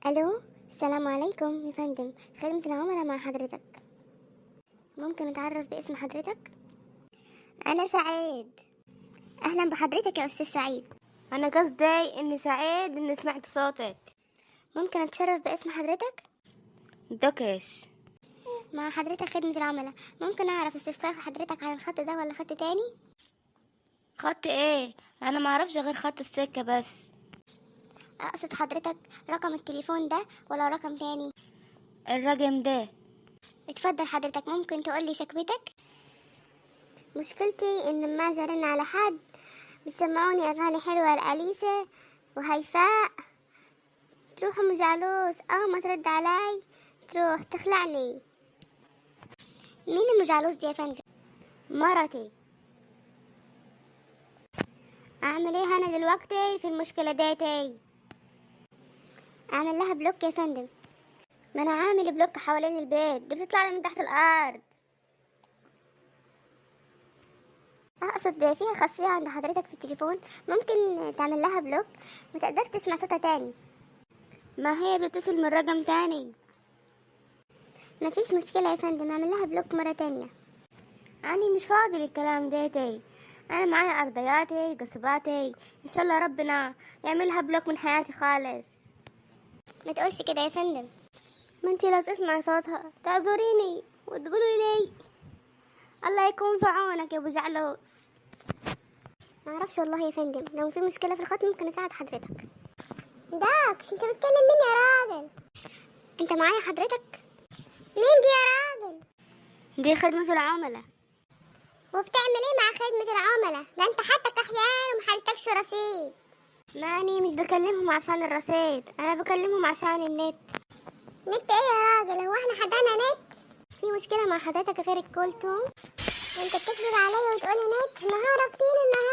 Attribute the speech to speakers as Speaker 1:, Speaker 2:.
Speaker 1: الو، السلام عليكم يا فندم. خدمة العملاء مع حضرتك. ممكن اتعرف باسم حضرتك؟ انا سعيد. اهلا بحضرتك يا استاذ سعيد.
Speaker 2: انا قصدي اني سعيد اني سمعت صوتك.
Speaker 1: ممكن اتشرف باسم حضرتك؟
Speaker 2: دكش.
Speaker 1: مع حضرتك خدمة العملاء. ممكن اعرف استفسار حضرتك عن الخط ده ولا خط تاني؟
Speaker 2: خط ايه؟ انا ما اعرفش غير خط السكة بس.
Speaker 1: اقصد حضرتك رقم التليفون ده ولا رقم تاني؟
Speaker 2: الرقم ده.
Speaker 1: اتفضل حضرتك، ممكن تقولي شكوتك؟ مشكلتي ان لما اجي ارن على حد بيسمعوني اغاني حلوة لأليسا وهيفاء، تروح ام جعلوس اول ما ترد علي تروح تخلعني. مين ام جعلوس دي يا فندم؟ مرتي. اعمل ايه انا دلوقتي في المشكلة ديتي؟ اعمل لها بلوك يا فندم. ما انا عامل بلوك حوالين البيت، دي بتطلع لي من تحت الارض. اقصد فيها خاصية عند حضرتك في التليفون ممكن تعمل لها بلوك، ما تقدرش تسمع صوتها تاني.
Speaker 2: ما هي بتتصل من رقم تاني.
Speaker 1: مفيش مشكلة يا فندم، اعمل لها بلوك مرة تانية.
Speaker 2: اني مش فاضي للكلام ديتي. انا معايا ارضياتي قصباتي، ان شاء الله ربنا يعملها بلوك من حياتي خالص.
Speaker 1: ما تقولش كده يا فندم.
Speaker 2: ما انتي لو تسمعي صوتها تعذريني وتقولي لي الله يكون في عونك يا ابو جعلوس.
Speaker 1: معرفش والله يا فندم، لو في مشكلة في الخط ممكن اساعد حضرتك. داكش، انت بتكلم مين يا راجل؟ انت معايا حضرتك؟ مين دي يا راجل؟
Speaker 2: دي خدمة العملاء.
Speaker 1: وبتعمل ايه مع خدمة العملاء؟ ده انت حتى كحيان ومحلتكش رصيد.
Speaker 2: ماني مش بكلمهم عشان الرصيد، انا بكلمهم عشان النت.
Speaker 1: نت ايه يا راجل؟ هو احنا حدانا نت؟ في مشكلة مع حضرتك غير الكول توم؟ وانت بتكذب عليا وتقولي نت؟ نهارك طين النهار.